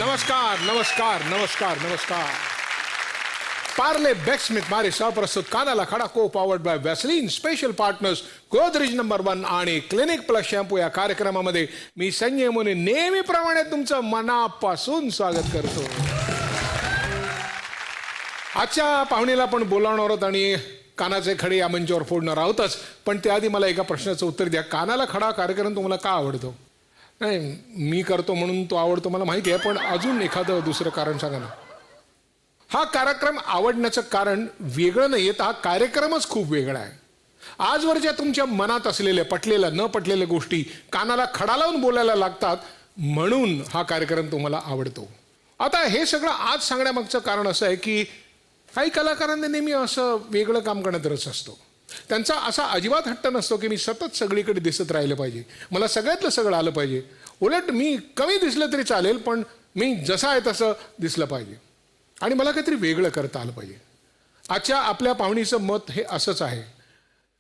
नमस्कार नमस्कार नमस्कार नमस्कार पार्ले बेक्स स्मिथ मारे प्रस्तुत कानाला खडा को powered by Vaseline special partners Godrej number 1 आणि क्लिनिक प्लस शॅम्पू या कार्यक्रमामध्ये मी संजय मोने नेहमीप्रमाणे तुमचं मनापासून स्वागत करतो. आजच्या पाहुणीला पण बोलावणार आहोत आणि कानाचे खडे या मंचावर फोडणार आहोतच, पण त्याआधी मला एका प्रश्नाचं उत्तर द्या. कानाला खडा कार्यक्रम तुम्हाला का आवडतो? नाही, मी करतो म्हणून तो आवडतो मला माहिती आहे, पण अजून एखादं दुसरं कारण सांगा ना. हा कार्यक्रम आवडण्याचं कारण वेगळं नाही, तर हा कार्यक्रमच खूप वेगळा आहे. आजवरच्या तुमच्या मनात असलेल्या पटलेल्या न पटलेल्या गोष्टी कानाला खडा लावून बोलायला लागतात, म्हणून हा कार्यक्रम तुम्हाला आवडतो. आता हे सगळं आज सांगण्यामागचं कारण असं आहे की काही कलाकारांना नेहमी असं वेगळं काम करण्यात रस असतो. त्यांचा असा अजिबात हट्ट नसतो की मी सतत सगळीकडे दिसत राहिलं पाहिजे, मला सगळ्यातलं सगळं आलं पाहिजे. उलट मी कमी दिसलं तरी चालेल, पण मी जसा आहे तसं दिसलं पाहिजे आणि मला काहीतरी वेगळं करता आलं पाहिजे. आजच्या आपल्या पाहुणीचं मत हे असंच आहे.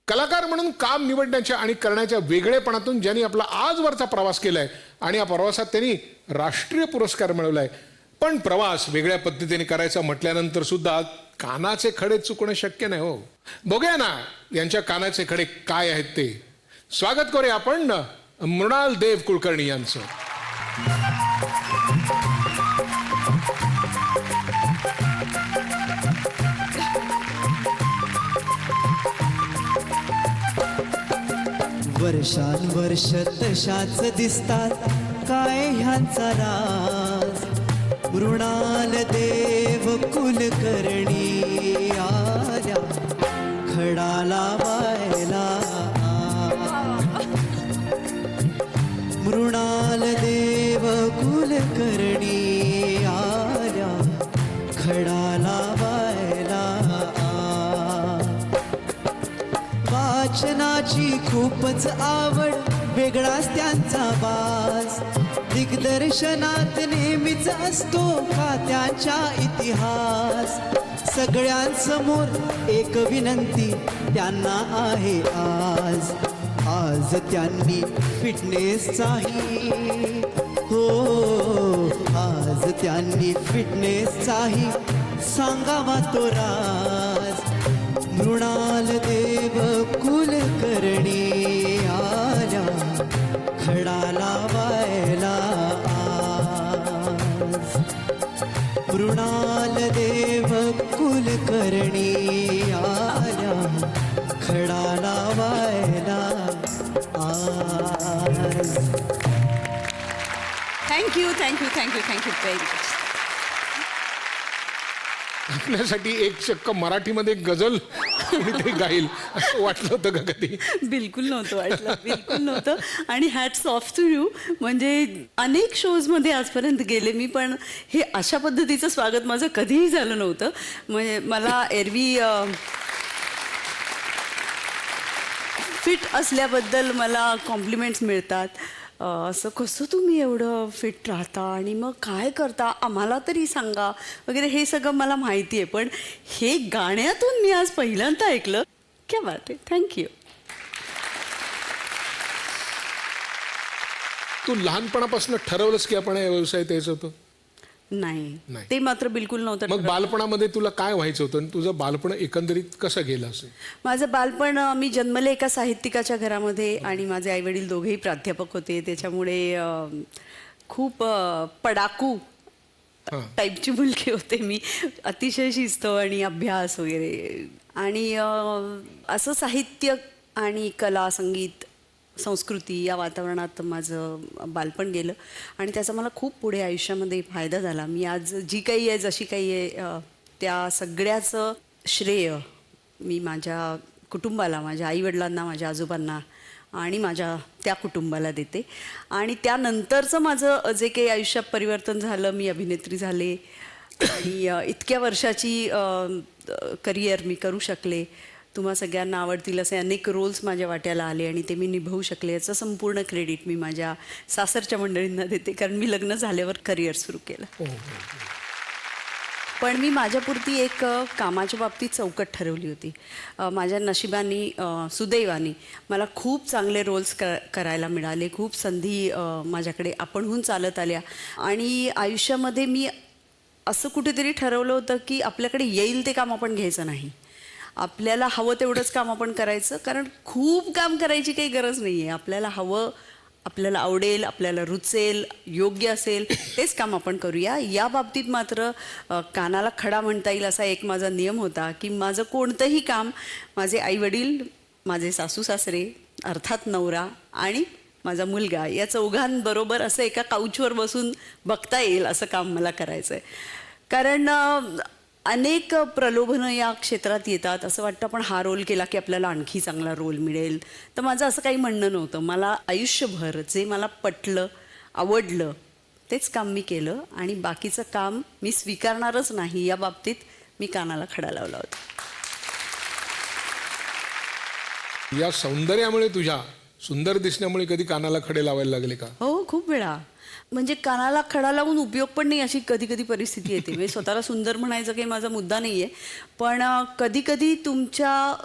कलाकार म्हणून काम निवडण्याच्या आणि करण्याच्या वेगळेपणातून ज्यांनी आपला आजवरचा प्रवास केलाय आणि या प्रवासात त्यांनी राष्ट्रीय पुरस्कार मिळवलाय. पण प्रवास वेगळ्या पद्धतीने करायचा म्हटल्यानंतर सुद्धा कानाचे खडे चुकणं शक्य नाही हो. बघूया ना यांच्या कानाचे खडे काय आहेत ते. स्वागत करूया आपण मृणाल देव कुलकर्णी यांचं. वर्षांवर्ष तशाच दिसतात काय ह्यांचा राज. मृणाल देव कुलकर्णी आल्या खडा लावायला. मृणाल देव कुलकर्णी आल्या खडा लावायला. वाचनाची खूपच आवड, वेगळाच त्यांचा बाज. दिग्दर्शनात नेहमीच असतो का त्यांचा इतिहास. सगळ्यांसमोर एक विनंती त्यांना आहे आज. आज त्यांनी फिटनेसचाही हो, आज त्यांनी फिटनेसचाही सांगावा तो राज. मृणाल देव कुलकर्णी आल्या खडा लावायला आज. मृणाल देव कुलकर्णी आल्या खडा लावायला आज. Thank you thank you thank you thank you very much. आपल्यासाठी एक चक्क मराठीमध्ये गझल ते गाईल असं वाटलं होतं का कधी? बिलकुल नव्हतं वाटलं, बिलकुल नव्हतं. आणि हॅट्स ऑफ टू यू. म्हणजे अनेक शोजमध्ये आजपर्यंत गेले मी, पण हे अशा पद्धतीचं स्वागत माझं कधीही झालं नव्हतं. म्हणजे मला एरवी फिट असल्याबद्दल मला कॉम्प्लिमेंट्स मिळतात. असं कसं तुम्ही एवढं फिट राहता आणि मग काय करता आम्हाला तरी सांगा वगैरे, हे सगळं मला माहिती आहे. पण हे गाण्यातून मी आज पहिल्यांदा ऐकलं. क्या बात आहे. थँक्यू. तू लहानपणापासून ठरवलंस की आपण या व्यवसायात यायचं होतं? नाही, ते मात्र बिलकुल नव्हतं. मग बालपणामध्ये तुला काय व्हायचं होतं आणि तुझं बालपण एकंदरीत कसं गेलं असेल? माझं बालपण, मी जन्मले एका साहित्यिकाच्या घरामध्ये आणि माझे आईवडील दोघेही प्राध्यापक होते. त्याच्यामुळे खूप पडाकू टाईपची मुलगी होते मी. अतिशय शिस्त आणि अभ्यास वगैरे. आणि असं साहित्य आणि कला, संगीत, संस्कृती या वातावरणात माझं बालपण गेलं आणि त्याचा मला खूप पुढे आयुष्यामध्ये फायदा झाला. मी आज जी काही आहे, जशी काही आहे, त्या सगळ्याचं श्रेय मी माझ्या कुटुंबाला, माझ्या आईवडिलांना, माझ्या आजोबांना आणि माझ्या त्या कुटुंबाला देते. आणि त्यानंतरचं माझं जे काही आयुष्यात परिवर्तन झालं, मी अभिनेत्री झाले आणि इतक्या वर्षाची करिअर मी करू शकले. तुम्हा सगळ्यांना आवडतील असे अनेक रोल्स माझ्या वाट्याला आले आणि ते मी निभावू शकले. याचं संपूर्ण क्रेडिट मी माझ्या सासरच्या मंडळींना देते, कारण मी लग्न झाल्यावर करिअर सुरू केलं. पण मी माझ्यापुरती एक कामाच्या बाबतीत चौकट ठरवली होती. माझ्या नशिबाने सुदैवाने मला खूप चांगले रोल्स करायला मिळाले. खूप संधी माझ्याकडे आपणहून चालत आल्या. आणि आयुष्यामध्ये मी असं कुठेतरी ठरवलं होतं की आपल्याकडे येईल ते काम आपण घ्यायचं नाही. आपल्याला हवं तेवढंच काम आपण करायचं, कारण खूप काम करायची काही गरज नाही आहे. आपल्याला हवं, आपल्याला आवडेल, आपल्याला रुचेल, योग्य असेल तेच काम आपण करूया. या बाबतीत मात्र कानाला खडा म्हणता येईल असा एक माझा नियम होता की माझं कोणतंही काम माझे आईवडील, माझे सासू सासरे, अर्थात नवरा आणि माझा मुलगा या चौघांबरोबर असं एका काउचवर बसून बघता येईल असं काम मला करायचं आहे. कारण अनेक प्रलोभनं या क्षेत्रात येतात. असं वाटतं आपण हा रोल केला की आपल्याला आणखी चांगला रोल मिळेल. तर माझं असं काही म्हणणं नव्हतं. मला आयुष्यभर जे मला पटलं, आवडलं तेच काम मी केलं आणि बाकीचं काम मी स्वीकारणारच नाही या बाबतीत मी कानाला खडा लावला होता. या सौंदर्यामुळे, तुझ्या सुंदर दिसण्यामुळे कधी कानाला खडे लावायला लागले का? हो, खूप वेळा. म्हणजे कानाला खडा लावून उपयोग पण नाही अशी कधी कधी परिस्थिती येते. म्हणजे स्वतःला सुंदर म्हणायचं काही माझा मुद्दा नाही आहे, पण कधी कधी तुमच्या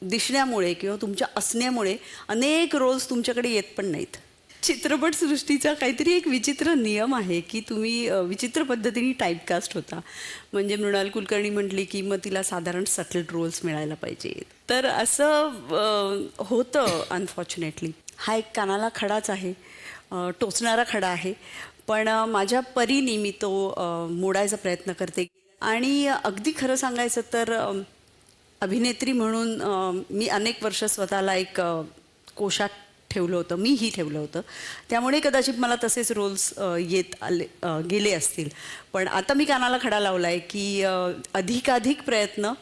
दिसण्यामुळे किंवा तुमच्या असण्यामुळे अनेक रोल्स तुमच्याकडे येत पण नाहीत. चित्रपटसृष्टीचा काहीतरी एक विचित्र नियम आहे की तुम्ही विचित्र पद्धतीने टाईपकास्ट होता. म्हणजे मृणाल कुलकर्णी म्हटली की मग तिला साधारण सटल रोल्स मिळायला पाहिजेत. तर असं होतं अनफॉर्च्युनेटली. हा एक कानाला खडाच आहे, टोचणारा खडा आहे, पण माझ्या परीने मी तो मोडायचा प्रयत्न करते. आणि अगदी खरं सांगायचं तर अभिनेत्री म्हणून मी अनेक वर्ष स्वतःला एक कोशात ठेवलं होतं, मीही ठेवलं होतं. त्यामुळे कदाचित मला तसेच रोल्स गेले असतील. पण आता मी कानाला खडा लावला आहे की अधिकाधिक प्रयत्न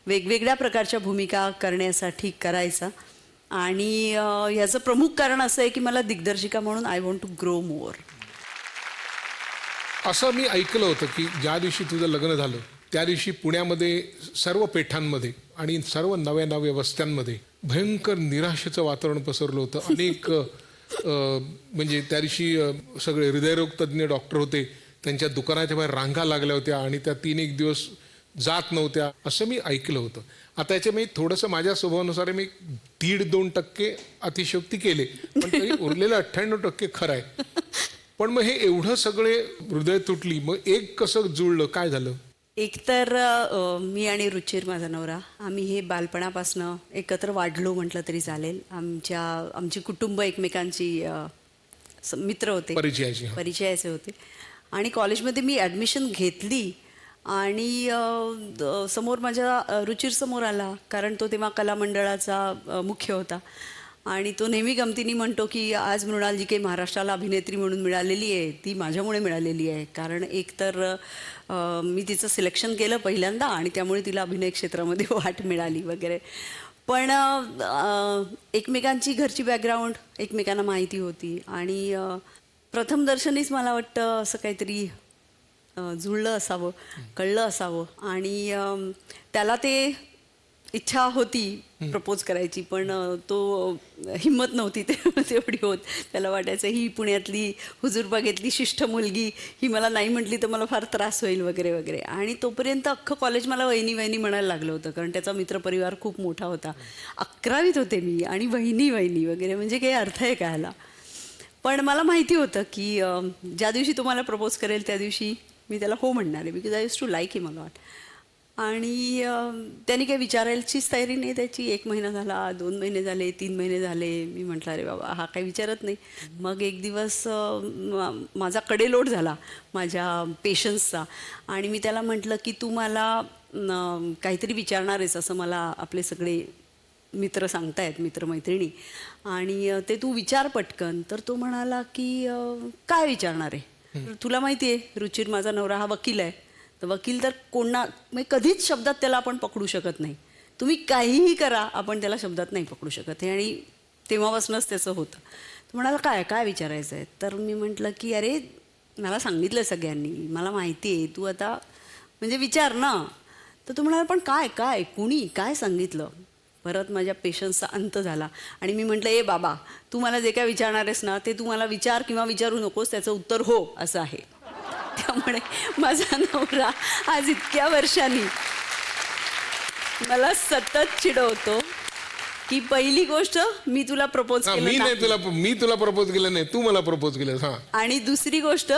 वेगवेगळ्या प्रकारच्या भूमिका करण्यासाठी करायचा. आणि याचं प्रमुख कारण असं आहे की मला दिग्दर्शिका म्हणून I want to grow more. असं मी ऐकलं होतं की ज्या दिवशी तुझं लग्न झालं त्या दिवशी पुण्यामध्ये सर्व पेठांमध्ये आणि सर्व नव्या नव्या वस्त्यांमध्ये भयंकर निराशेचं वातावरण पसरलं होतं. अनेक म्हणजे त्या दिवशी सगळे हृदयरोग तज्ज्ञ डॉक्टर होते, त्यांच्या दुकानाच्या बाहेर रांगा लागल्या होत्या आणि त्या 3-1 दिवस जात नव्हत्या असं मी ऐकलं होतं. आता याच्या मी थोडंसं माझ्या स्वभावानुसार मी 1.5-2% अतिशयोक्ती केले, पण तरी उरलेलं 98% खरं आहे. पण मग हे एवढं सगळे हृदय तुटली, मग एक कसं जुळलं, काय झालं? एकतर मी आणि रुचिर माझा नवरा आम्ही हे बालपणापासनं एकत्र वाढलो म्हटलं तरी चालेल. आमची कुटुंब एकमेकांची मित्र होते, परिचयाचे होते. आणि कॉलेजमध्ये मी ॲडमिशन घेतली आणि समोर माझ्या रुचिर समोर आला, कारण तो तेव्हा कला मंडळाचा मुख्य होता. आणि तो नेहमी गमतीने म्हणतो की आज मृणाल जी काही महाराष्ट्राला अभिनेत्री म्हणून मिळालेली आहे ती माझ्यामुळे मिळालेली आहे. कारण एकतर मी तिचं सिलेक्शन केलं पहिल्यांदा आणि त्यामुळे तिला अभिनय क्षेत्रामध्ये वाट मिळाली वगैरे. पण एकमेकांची घरची बॅकग्राऊंड एकमेकांना माहिती होती आणि प्रथम दर्शनीच मला वाटतं असं काहीतरी जुळलं असावं, कळलं असावं. आणि त्याला ते इच्छा होती प्रपोज करायची, पण तो हिंमत नव्हती तेवढी होत. त्याला वाटायचं ही पुण्यातली हुजूरबागेतली शिष्ट मुलगी, ही मला नाही म्हटली तर मला फार त्रास होईल वगैरे वगैरे. आणि तोपर्यंत अख्खं कॉलेज मला वहिनी वहिनी म्हणायला लागलं होतं, कारण त्याचा मित्रपरिवार खूप मोठा होता. 11वीत होते मी आणि वहिनी वहिनी वगैरे, म्हणजे काही अर्थ आहे का ह्याला. पण मला माहिती होतं की ज्या दिवशी तो मला प्रपोज करेल त्या दिवशी मी त्याला हो म्हणणार आहे, because I use to like him a lot. आणि त्यांनी काही विचारायचीच तयारी नाही त्याची. 1 महिना झाला, 2 महिने झाले, 3 महिने झाले. मी म्हटलं अरे बाबा हा काही विचारत नाही. मग एक दिवस माझा कडेलोट झाला माझ्या पेशन्सचा आणि मी त्याला म्हटलं की तू मला काहीतरी विचारणार आहेस असं मला आपले सगळे मित्र सांगतायत, मित्रमैत्रिणी, आणि ते तू विचार पटकन. तर तो म्हणाला की काय विचारणार आहे? तुला माहिती आहे रुचिर माझा नवरा हा वकील आहे. तर वकील तर म्हणजे कधीच शब्दात त्याला आपण पकडू शकत नाही. तुम्ही काहीही करा आपण त्याला शब्दात नाही पकडू शकत आहे. आणि तेव्हापासूनच त्याचं होतं. तो म्हणाला काय काय विचारायचं आहे? तर मी म्हटलं की अरे मला सांगितलं सगळ्यांनी, मला माहिती आहे, तू आता म्हणजे विचार ना. तर तो म्हणाला पण काय काय कुणी काय सांगितलं? परत माझ्या पेशन्सचा अंत झाला आणि मी म्हटलं ए बाबा तू मला जे काय विचारणार आहेस ना ते तू मला विचार किंवा विचारू नकोस, त्याचं उत्तर हो असं आहे. त्यामुळे माझा नवरा आज इतक्या वर्षांनी मला सतत चिडवतो की पहिली गोष्ट मी तुला प्रपोज केलं नाही. मी तुला प्रपोज केलं नाही, तू मला प्रपोज केलंस. हा, आणि दुसरी गोष्ट,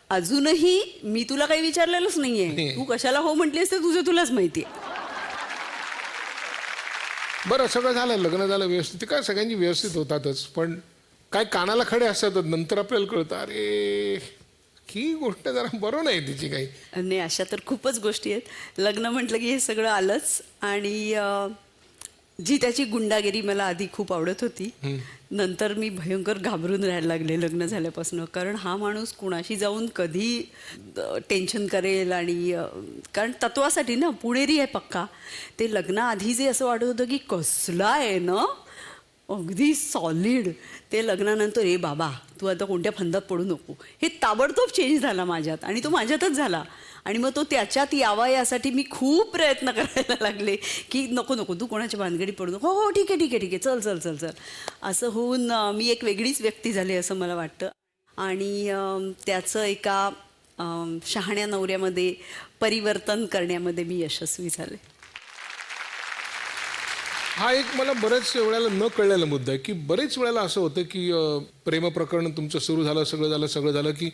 अजूनही मी तुला काही विचारलेलंच नाहीये, तू कशाला हो म्हटलीस ते तुझं तुलाच माहितीये. बरं सगळं झालं, लग्न झालं व्यवस्थित, ते काय सगळ्यांची व्यवस्थित होतातच, पण काय कानाला खडे असतातच. नंतर आपल्याला कळतं अरे ही गोष्ट जरा बरं नाही तिची काही. नाही, अशा तर खूपच गोष्टी आहेत. लग्न म्हटलं की हे सगळं आलंच. आणि जी त्याची गुंडागिरी मला आधी खूप आवडत होती, नंतर मी भयंकर घाबरून राहायला लागले लग्न झाल्यापासून. कारण हा माणूस कुणाशी जाऊन कधी टेन्शन करेल. आणि कारण तत्वासाठी ना, पुणेरी आहे पक्का. ते लग्नाआधी जे असं वाटत होतं की कसला आहे ना, अगदी सॉलिड, ते लग्नानंतर ए बाबा तू आता कोणत्या फंदात पडू नको, हे ताबडतोब चेंज झाला माझ्यात. आणि तो माझ्यातच झाला. आणि मग तो त्याच्यात यावा यासाठी मी खूप प्रयत्न करायला लागले की नको नको तू कोणाच्या भानगडी पडू नको, हो हो ठीक आहे ठीक आहे ठीक आहे, चल चल चल चल. असं होऊन मी एक वेगळीच व्यक्ती झाली असं मला वाटतं. आणि त्याचं एका शहाण्या नवऱ्यामध्ये परिवर्तन करण्यामध्ये मी यशस्वी झाले. हा एक मला बऱ्याच वेळेला न कळलेला मुद्दा आहे की बरेच वेळेला असं होतं की प्रेमप्रकरण तुमचं सुरू झालं, सगळं झालं की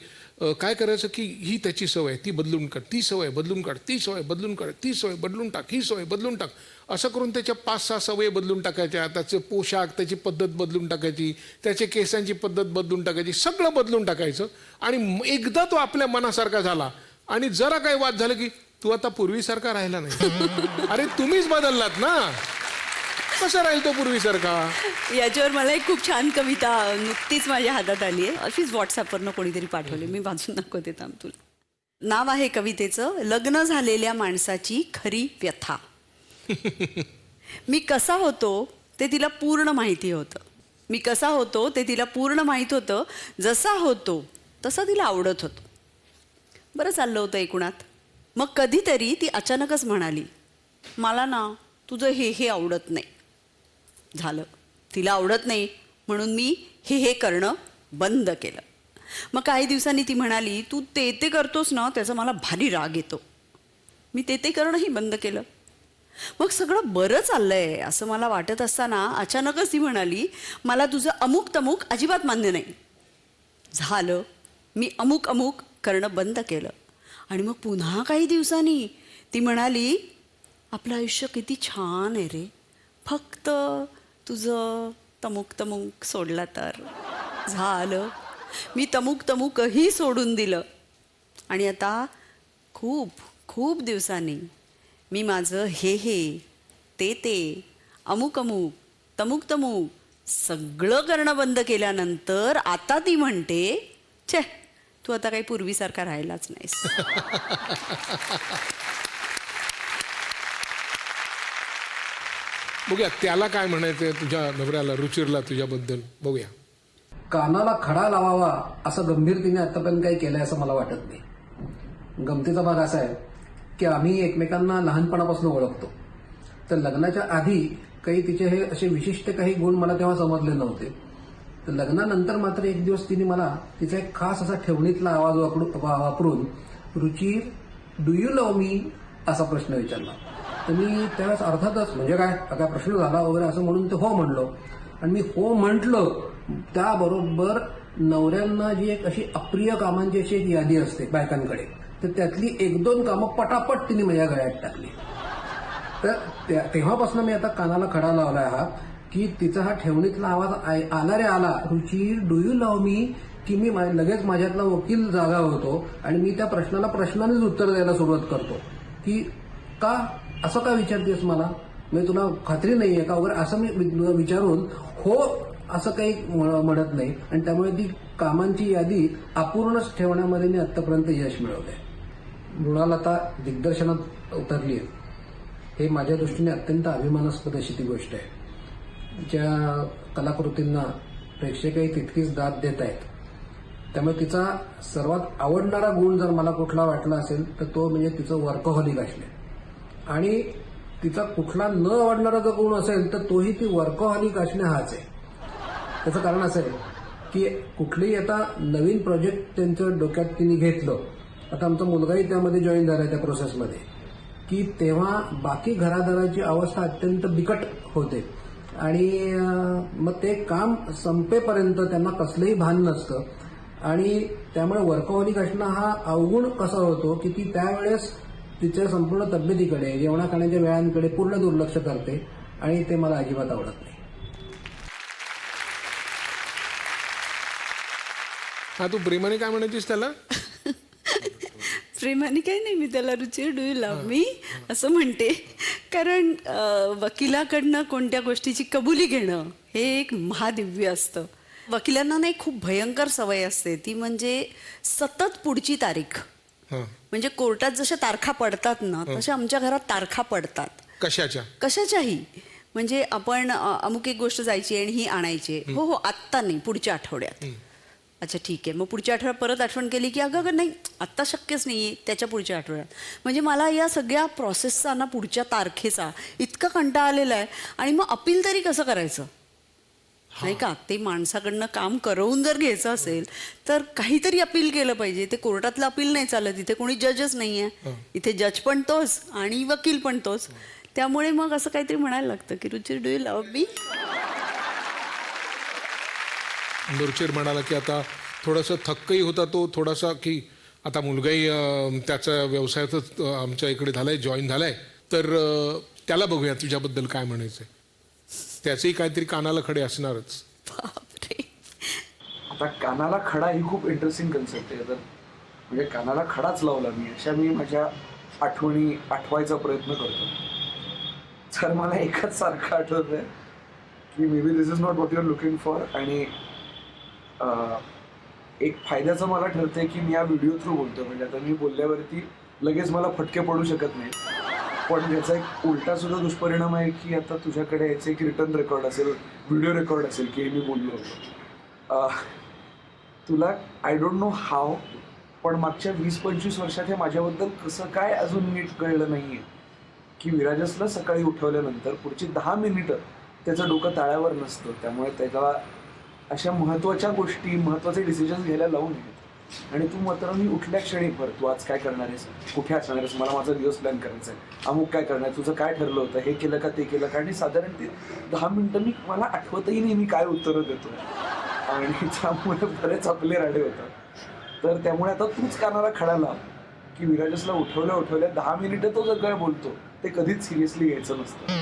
काय करायचं की ही त्याची सवय, ती बदलून काढ, ती सवय बदलून काढ, ती सवय बदलून काढ, ती सवय बदलून टाक, ही सवय बदलून टाक. असं करून त्याच्या 5-6 सवयी बदलून टाकायच्या, त्याचे पोशाख, त्याची पद्धत बदलून टाकायची, त्याचे केसांची पद्धत बदलून टाकायची, सगळं बदलून टाकायचं. आणि एकदा तो आपल्या मनासारखा झाला आणि जरा काही वाद झालं की तू आता पूर्वीसारखा राहिला नाही. अरे तुम्हीच बदललात ना, कसं राहील तो पूर्वीसारखा. याच्यावर मला एक खूप छान कविता नुकतीच माझ्या हातात आली आहे. अशीच व्हॉट्सअपवरनं कोणीतरी पाठवली, मी वाचून दाखवते थांब तुला. नाव आहे कवितेचं, लग्न झालेल्या माणसाची खरी व्यथा. मी कसा होतो ते तिला पूर्ण माहिती होतं. मी कसा होतो ते तिला पूर्ण माहीत होतं. जसा होतो तसं तिला आवडत होतं. बरं चाललं होतं एकूणात. मग कधीतरी ती अचानकच म्हणाली, मला ना तुझं हे आवडत नाही. झालं, तिला आवडत नाही म्हणून मी हे करणं बंद केलं. मग काही दिवसांनी ती म्हणाली, तू ते करतोस ना त्याचा मला भारी राग येतो. मी ते करणंही बंद केलं. मग सगळं बरं चाललंय असं मला वाटत असताना अचानकच ती म्हणाली, मला तुझं अमुक तमुक अजिबात मान्य नाही. झालं, मी अमुक करणं बंद केलं. आणि मग पुन्हा काही दिवसांनी ती म्हणाली, आपलं आयुष्य किती छान आहे रे, फक्त तुझं तमुक सोडला तर. झालं, मी तमुकही सोडून दिलं. आणि आता खूप दिवसांनी मी माझं हे ते अमुक तमुक सगळं करणं बंद केल्यानंतर आता ती म्हणते, छे तू आता काही पूर्वीसारखा राहिलाच नाहीस. बघूया त्याला काय म्हणायचंय तुझ्या नवऱ्याला, रुचिरला तुझ्याबद्दल. बघूया. कानाला खडा लावावा असं गंभीरतेने आतापर्यंत काही केलंय असं मला वाटत नाही. गमतीचा भाग असा आहे की आम्ही एकमेकांना लहानपणापासून ओळखतो. तर लग्नाच्या आधी काही तिचे हे असे विशिष्ट काही गुण मला तेव्हा समजले नव्हते. तर लग्नानंतर मात्र एक दिवस तिने मला तिचा एक खास असा ठेवणीतला आवाज वापरून, रुची डू यू लव्ह मी असा प्रश्न विचारला. तर मी त्यावेळेस अर्थातच म्हणजे काय प्रश्न झाला वगैरे असं म्हणून ते हो म्हणलो. आणि मी हो म्हटलं त्याबरोबर नवऱ्यांना जी एक अशी अप्रिय कामांची अशी एक यादी असते बायकांकडे, तर त्यातली 1-2 कामं पटापट तिने माझ्या गळ्यात टाकली. तर तेव्हापासून मी आता कानाला खडा लावलाय हा की तिचा हा ठेवणीतला आवाज आला रे आला, रुची डू यू लव्ह मी, की मी लगेच माझ्यातला वकील जागा होतो आणि मी त्या प्रश्नाला प्रश्नानेच उत्तर द्यायला सुरुवात करतो की का असं का विचारतेस मला, म्हणजे तुला खात्री नाहीये का वगैरे असं मी विचारून हो असं काही म्हणत नाही. आणि त्यामुळे ती कामांची यादी अपूर्णच ठेवण्यामध्ये मी आतापर्यंत यश मिळवलंय. मृणालता दिग्दर्शनात उतरली आहे हे माझ्या दृष्टीने अत्यंत अभिमानास्पद अशी ती गोष्ट आहे. ज्या कलाकृतींना प्रेक्षकही तितकीच दाद देत आहेत. त्यामुळे तिचा सर्वात आवडणारा गुण जर मला कुठला वाटला असेल तर तो म्हणजे तिचं वर्कहॉलिक असणे. आणि तिचा कुठला न आवडणारा जर गुण असेल तर तोही ती वर्कहॉलिक असणे हाच आहे. त्याचं कारण असं आहे की कुठलेही आता नवीन प्रोजेक्ट त्यांचं डोक्यात तिने घेतलं आता आमचा मुलगाही त्यामध्ये जॉईन झाला त्या प्रोसेसमध्ये, की तेव्हा बाकी घरादाराची अवस्था अत्यंत बिकट होते आणि मग ते काम संपेपर्यंत त्यांना कसलंही भान नसतं आणि त्यामुळे वर्कहॉलिक असणं हा अवगुण कसा होतो की ती त्यावेळेस तिच्या संपूर्ण तब्येतीकडे, जेवणा खाण्याच्या वेळांकडे पूर्ण दुर्लक्ष करते आणि ते मला अजिबात आवडत नाही. हा, तू प्रेमाने काय म्हणायचीस त्याला? प्रेमाने काही नाही, मी त्याला रुचिर डू यू लव्ह मी असं म्हणते. कारण वकिलाकडनं कोणत्या गोष्टीची कबुली घेणं हे एक महादिव्य असतं. वकिलांना नाही खूप भयंकर सवय असते, ती म्हणजे सतत पुढची तारीख. हां. म्हणजे कोर्टात जशा तारखा पडतात ना, तशा आमच्या घरात तारखा पडतात कशाच्या? कशाच्याही. म्हणजे आपण अमुक एक गोष्ट जायची आणि ही आणायची, हो हो आत्ता नाही, पुढच्या आठवड्यात. अच्छा ठीक आहे, मग पुढच्या आठवड्यात परत आठवण केली की अगं नाही आत्ता शक्यच नाही, त्याच्या पुढच्या आठवड्यात. म्हणजे मला या सगळ्या प्रोसेसचा ना, पुढच्या तारखेचा इतका कंटाळा आलेला आहे. आणि मग अपील तरी कसं करायचं नाही का? ते माणसाकडनं काम करवून जर घ्यायचं असेल तर काहीतरी अपील केलं पाहिजे. ते कोर्टातलं अपील नाही चालत, इथे कोणी जजच नाही आहे, इथे जज पण तोच आणि वकील पण तोच. त्यामुळे मग असं काहीतरी म्हणायला लागतं की रुचिर डू यू लव्ह मी. रुचिर म्हणाला की आता थोडासा थक्कही होता तो थोडासा, की आता मुलगाही त्याचा व्यवसायातच आमच्या इकडे झालाय, जॉईन झालाय, तर त्याला बघूया तुझ्याबद्दल काय म्हणायचंय. त्याचंही काहीतरी कानाला खडे असणारच. बापरे. आता कानाला खडा ही खूप इंटरेस्टिंग कन्सेप्ट आहे. तर म्हणजे कानाला खडाच लावला मी, अशा मी माझ्या आठवणी आठवायचा प्रयत्न करतो. तर मला एकच सारखं आठवत आहे की maybe this is not what you are looking for. आणि एक फायद्याचं मला ठरतंय की मी या व्हिडिओ थ्रू बोलतो. म्हणजे आता मी बोलल्यावरती लगेच मला फटके पडू शकत नाही, पण याचा एक उलटा सुद्धा दुष्परिणाम आहे की आता तुझ्याकडे याचे एक रिटर्न रेकॉर्ड असेल, व्हिडिओ रेकॉर्ड असेल की हे मी बोललो होतो. तुला आय डोंट नो हाव, पण मागच्या 20-25 वर्षात हे माझ्याबद्दल कसं काय अजून नीट कळलं नाही आहे की विराजसला सकाळी उठवल्यानंतर पुढची 10 मिनिटं त्याचं डोकं ताळ्यावर नसतं. त्यामुळे त्याला अशा महत्त्वाच्या गोष्टी, महत्त्वाचे डिसिजन्स घ्यायला लावून नयेत. आणि तू मात्र मी उठल्या क्षणी भर तू आज काय करणार आहेस, कुठे असणार आहेस, मला माझा दिवस प्लॅन करायचा आहे, अमुक काय करणार, तुझं काय ठरलं होतं, हे केलं का ते केलं का. आणि साधारण ते 10 मिनिटं मला आठवतही नाही मी काय उत्तरं देतो. आणि त्यामुळे बरेच आपले राडे होतात. तर त्यामुळे आता तूच कानाला खडा लाव की विराजसला उठवल्या 10 मिनिटं तो जर काय बोलतो ते कधीच सिरियसली घ्यायचं नसतं.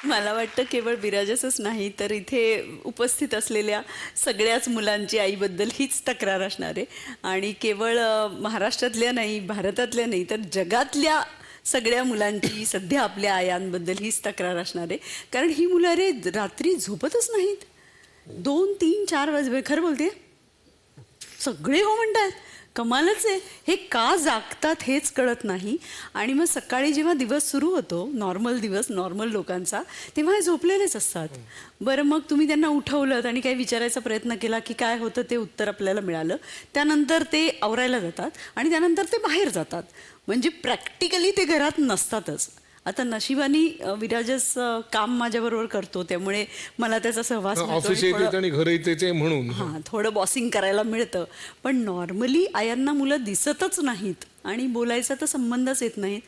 मला वाटतं केवळ विराजसच नाही तर इथे उपस्थित असलेल्या सगळ्याच मुलांची आईबद्दल हीच तक्रार असणार आहे. आणि केवळ महाराष्ट्रातल्या नाही, भारतातल्या नाही, तर जगातल्या सगळ्या मुलांची सध्या आपल्या आयांबद्दल हीच तक्रार असणार आहे. कारण ही मुलं अरे रात्री झोपतच नाहीत, 2, 3, 4 वाजता. खरं बोलते, सगळे हो म्हणतात. कमालच आहे. हे का जागतात हेच कळत नाही. आणि मग सकाळी जेव्हा दिवस सुरू होतो, नॉर्मल दिवस, नॉर्मल लोकांचा, तेव्हा हे झोपलेलेच असतात. बरं, मग तुम्ही त्यांना उठवलं आणि काही विचारायचा प्रयत्न केला की काय होतं ते उत्तर आपल्याला मिळालं. त्यानंतर ते आवरायला जातात आणि त्यानंतर ते बाहेर जातात. म्हणजे प्रॅक्टिकली ते घरात नसतातच. आता नशिबाने विराजस काम माझ्याबरोबर करतो, त्यामुळे मला त्याचा सहवास ऑफिस येते आणि घर येते म्हणून हां, थोडं बॉसिंग करायला मिळतं. पण नॉर्मली आयांना मुलं दिसतच नाहीत आणि बोलायचा तर संबंधच येत नाहीत.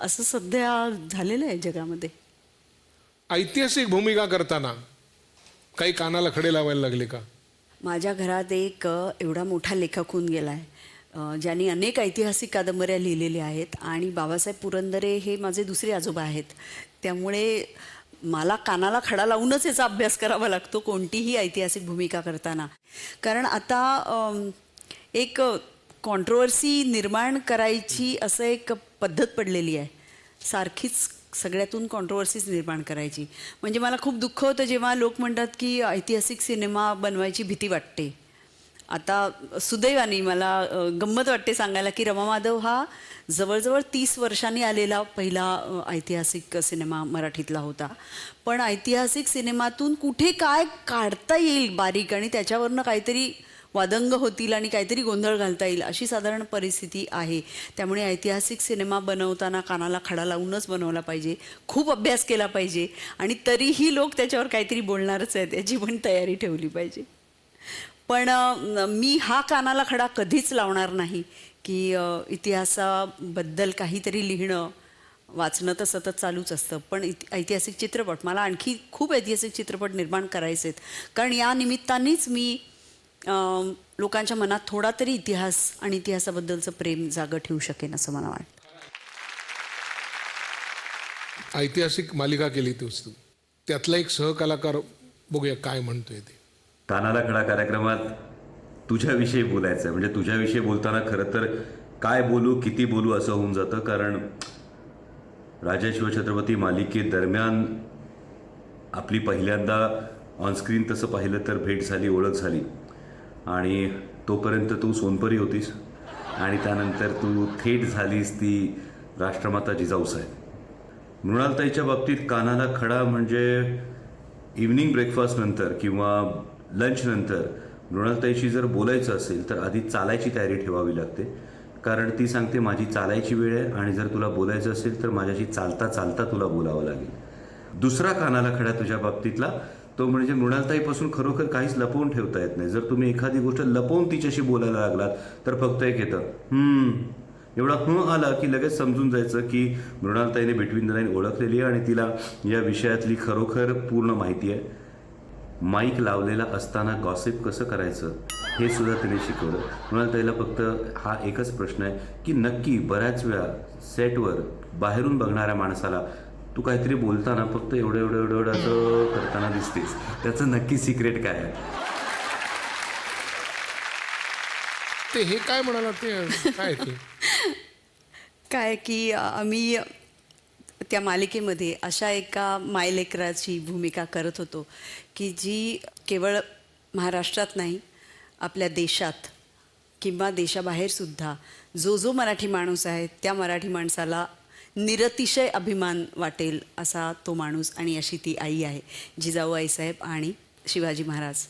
असं सध्या झालेलं आहे जगामध्ये. ऐतिहासिक भूमिका करताना काही कानाला खडे लावायला लागले का? माझ्या घरात एक एवढा मोठा लेखक होऊन गेला आहे ज्यांनी अनेक ऐतिहासिक कादंबऱ्या लिहिलेल्या आहेत. आणि बाबासाहेब पुरंदरे हे माझे दुसरे आजोबा आहेत. त्यामुळे मला कानाला खडा लावूनच याचा अभ्यास करावा लागतो कोणतीही ऐतिहासिक भूमिका करताना. कारण आता एक कॉन्ट्रोवर्सी निर्माण करायची असं एक पद्धत पडलेली आहे, सारखीच सगळ्यातून कॉन्ट्रोवर्सीज निर्माण करायची. म्हणजे मला खूप दुःख होतं जेव्हा लोक म्हणतात की ऐतिहासिक सिनेमा बनवायची भीती वाटते. आता सुदैवाने मला गंमत वाटते सांगायला की रमा माधव हा जवळजवळ 30 वर्षांनी आलेला पहिला ऐतिहासिक सिनेमा मराठीतला होता. पण ऐतिहासिक सिनेमातून कुठे काय काढता येईल बारीक आणि त्याच्यावरनं काहीतरी वादंग होतील आणि काहीतरी गोंधळ घालता येईल अशी साधारण परिस्थिती आहे. त्यामुळे ऐतिहासिक सिनेमा बनवताना कानाला खडा लावूनच बनवला पाहिजे, खूप अभ्यास केला पाहिजे आणि तरीही लोक त्याच्यावर काहीतरी बोलणारच आहेत याची पण तयारी ठेवली पाहिजे. पण मी हा कानाला खडा कधीच लावणार नाही की इतिहासाबद्दल काहीतरी लिहिणं वाचणं तर सतत चालूच असतं, पण ऐतिहासिक चित्रपट मला आणखी खूप ऐतिहासिक चित्रपट निर्माण करायचे आहेत. कारण या निमित्तानेच मी लोकांच्या मनात थोडा तरी इतिहास आणि इतिहासाबद्दलचं प्रेम जागं ठेवू शकेन असं मला वाटतं. ऐतिहासिक मालिका केली तूच तू, त्यातला एक सहकलाकार बघूया काय म्हणतोय ते. कानाला खडा कार्यक्रमात तुझ्याविषयी बोलायचं आहे. म्हणजे तुझ्याविषयी बोलताना खरं तर काय बोलू किती बोलू असं होऊन जातं. कारण राजा शिवछत्रपती मालिकेदरम्यान आपली पहिल्यांदा ऑनस्क्रीन तसं पाहिलं तर भेट झाली, ओळख झाली. आणि तोपर्यंत तू सोनपरी होतीस आणि त्यानंतर तू थेट झालीस ती राष्ट्रमाता जिजाऊसाहेब. मृणालताईच्या बाबतीत कानाला खडा म्हणजे इव्हनिंग ब्रेकफास्ट नंतर किंवा लंच नंतर मृणालताईशी जर बोलायचं असेल तर आधी चालायची तयारी ठेवावी लागते. कारण ती सांगते माझी चालायची वेळ आहे आणि जर तुला बोलायचं असेल तर माझ्याशी चालता चालता तुला बोलावं लागेल. दुसरा कानाला खडा तुझ्या बाबतीतला तो म्हणजे मृणालताईपासून खरोखर काहीच लपवून ठेवता येत नाही. जर तुम्ही एखादी गोष्ट लपवून तिच्याशी बोलायला लागलात तर फक्त एक येतं एवढा आला की लगेच समजून जायचं की मृणालताईने बिटवीन द लाईन ओळखलेली आहे आणि तिला या विषयातली खरोखर पूर्ण माहिती आहे. माईक लावलेला असताना गॉसिप कसं करायचं हे सुद्धा तिने शिकवलं. मृणालताईला फक्त हा एकच प्रश्न आहे की नक्की बऱ्याच वेळा सेटवर बाहेरून बघणाऱ्या माणसाला तू काहीतरी बोलताना फक्त एवढं असं करताना दिसतेस, त्याचं नक्की सिक्रेट काय आहे? ते हे काय म्हणाला ते काय ते काय की आम्ही त्या मालिकेमध्ये अशा एका मायलेकराची भूमिका करत होतो की जी केवळ महाराष्ट्रात नाही आपल्या देशात किंवा देशाबाहेरसुद्धा जो मराठी माणूस आहे त्या मराठी माणसाला निरतिशय अभिमान वाटेल असा तो माणूस आणि अशी ती आई आहे जिजाऊ आईसाहेब आणि शिवाजी महाराज.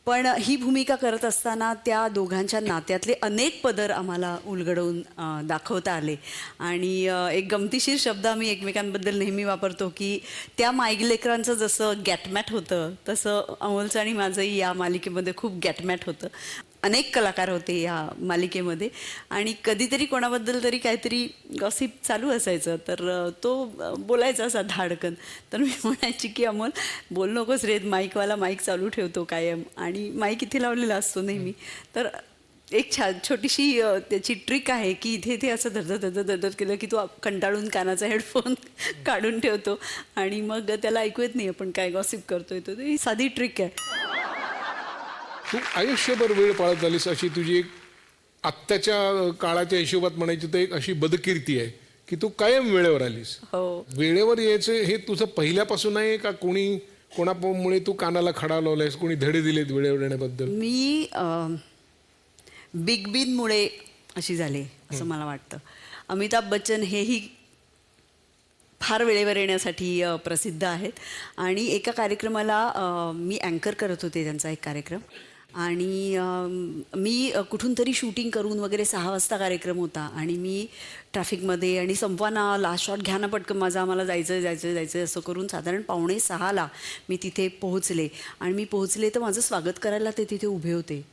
पण ही भूमिका करत असताना त्या दोघांच्या नात्यातले अनेक पदर आम्हाला उलगडवून दाखवता आले. आणि एक गमतीशीर शब्द आम्ही एकमेकांबद्दल नेहमी वापरतो की त्या माईलेकरांचं जसं गॅटमॅट होतं तसं अमोलचं आणि माझंही या मालिकेमध्ये खूप गॅटमॅट होतं. अनेक कलाकार होते या मालिकेमध्ये आणि कधीतरी कोणाबद्दल तरी काहीतरी गॉसिप चालू असायचं तर तो बोलायचा असा धाडकन. तर मी म्हणायची की अमोल बोल नकोस रे, माईकवाला माईक चालू ठेवतो कायम आणि माईक इथे लावलेला असतो नेहमी. तर एक छोटीशी त्याची ट्रिक आहे की इथे असं धडधड केलं की तो कंटाळून कानाचा हेडफोन काढून ठेवतो आणि मग त्याला ऐकू येत नाही आपण काय गॉसिप करतोय. तो ही साधी ट्रिक आहे. तू आयुष्यभर वेळ पाळत झालीस अशी तुझी एक आत्ताच्या काळाच्या हिशोबात म्हणायची तर एक अशी बदकीर्ती आहे की तू कायम वेळेवर आलीस. हो, वेळेवर यायचं हे तुझं पहिल्यापासून आहे का कोणामुळे तू कानाला खडा लावलायस, कोणी धडे दिलेत वेळेवर येण्याबद्दल? मी बिग बींमुळे अशी झाले असं मला वाटतं. अमिताभ बच्चन हेही फार वेळेवर येण्यासाठी प्रसिद्ध आहेत आणि एका कार्यक्रमाला मी अँकर करत होते त्यांचा एक कार्यक्रम आणि मी कुठून तरी शूटिंग करून वगैरे 6 वाजता कार्यक्रम होता आणि मी ट्रॅफिकमध्ये आणि संपवाना लास्ट शॉट घ्या ना पटकन माझा, आम्हाला जायचं असं करून साधारण 5:45 मी तिथे पोहोचले. आणि मी पोहोचले तर माझं स्वागत करायला ते तिथे उभे होते.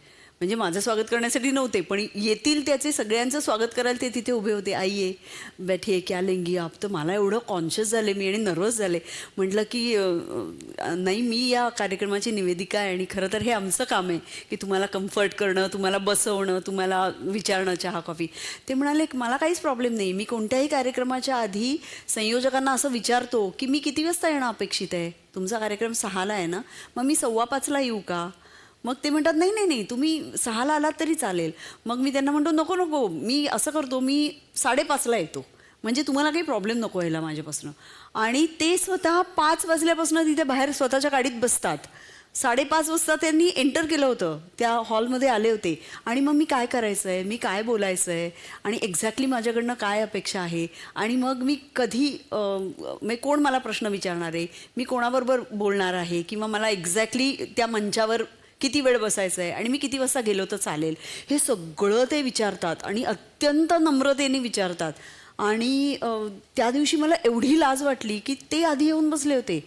म्हणजे माझं स्वागत करण्यासाठी नव्हते पण येतील त्याचे सगळ्यांचं स्वागत करायला ते तिथे उभे होते. आई आहे बैठिये क्या लेंगी आप. तर मला एवढं कॉन्शियस झाले मी आणि नर्वस झाले. म्हटलं की नाही मी या कार्यक्रमाची निवेदिका आहे आणि खरं तर हे आमचं काम आहे की तुम्हाला कम्फर्ट करणं, तुम्हाला बसवणं, तुम्हाला विचारणं चहा कॉफी. ते म्हणाले मला काहीच प्रॉब्लेम नाही. मी कोणत्याही कार्यक्रमाच्या आधी संयोजकांना असं विचारतो की मी किती वाजता येणं अपेक्षित आहे. तुमचा कार्यक्रम 6ला आहे ना, मग मी 5:15 येऊ का? मग ते म्हणतात नाही तुम्ही 6ला आलात तरी चालेल. मग मी त्यांना म्हणतो नको मी असं करतो मी 5:30ला येतो म्हणजे तुम्हाला काही प्रॉब्लेम नको व्हायला माझ्यापासून. आणि ते स्वतः 5 वाजल्यापासून तिथे बाहेर स्वतःच्या गाडीत बसतात. 5:30 वाजता त्यांनी एंटर केलं होतं, त्या हॉलमध्ये आले होते आणि मग मी काय करायचं आहे, मी काय बोलायचं आहे आणि एक्झॅक्टली माझ्याकडनं काय अपेक्षा आहे आणि मग मी कधी कोण मला प्रश्न विचारणार आहे, मी कोणाबरोबर बोलणार आहे किंवा मला एक्झॅक्टली त्या मंचावर किती वेळ बसायचं आहे आणि मी किती वाजता गेलो तर चालेल, हे सगळं ते विचारतात आणि अत्यंत नम्रतेने विचारतात. आणि त्या दिवशी मला एवढी लाज वाटली की ते आधी येऊन बसले होते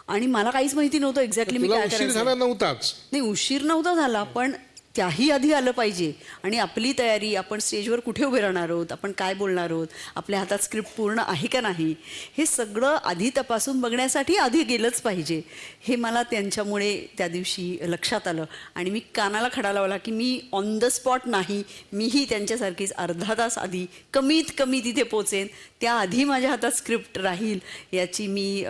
आणि मला काहीच माहिती नव्हतं एक्झॅक्टली मी तुला काय उशीर करायचं. झाला नव्हताच. नाही, उशीर नव्हता झाला, पण त्याही आधी आलं पाहिजे. आणि आपली तयारी, आपण स्टेजवर कुठे उभे राहणार आहोत, आपण काय बोलणार आहोत, आपल्या हातात स्क्रिप्ट पूर्ण आहे का नाही, हे सगळं आधी तपासून बघण्यासाठी आधी गेलंच पाहिजे. हे मला त्यांच्यामुळे त्या दिवशी लक्षात आलं. आणि मी कानाला खडा लावला की मी ऑन द स्पॉट नाही, मीही त्यांच्यासारखीच अर्धा तास आधी कमीत कमी तिथे पोचेन, त्याआधी माझ्या हातात स्क्रिप्ट राहील याची मी